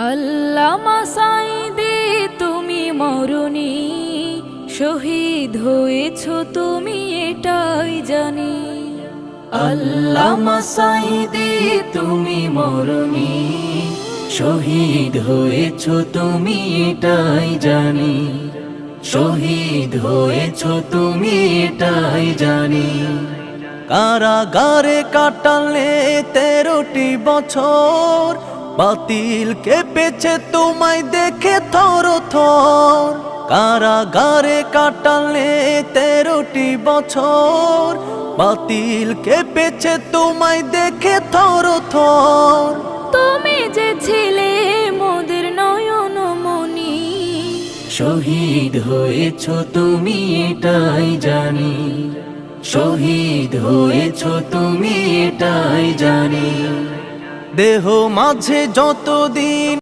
আল্লামা সাঈদী তুমি মরণি, শহীদ হয়েছ তুমি এটাই জানি। আল্লামা সাঈদী তুমি মরণি, শহীদ হয়েছ তুমি এটাই জানি। শহীদ হয়েছ তুমি এটাই জানি। কারাগারে কাটালে 13টি বছর, বাতিল কেঁপেছে তোমায় দেখে থর থর। কারাগারে কাটালে 13টি বছর, বাতিল কেঁপেছে তোমায় দেখে থর থর। তুমি যে ছিলে মোদের নয়ন মনি, শহীদ হয়েছ তুমি এটাই জানি। শহীদ হয়েছ তুমি এটাই জানি। দেহ মাঝে যতদিন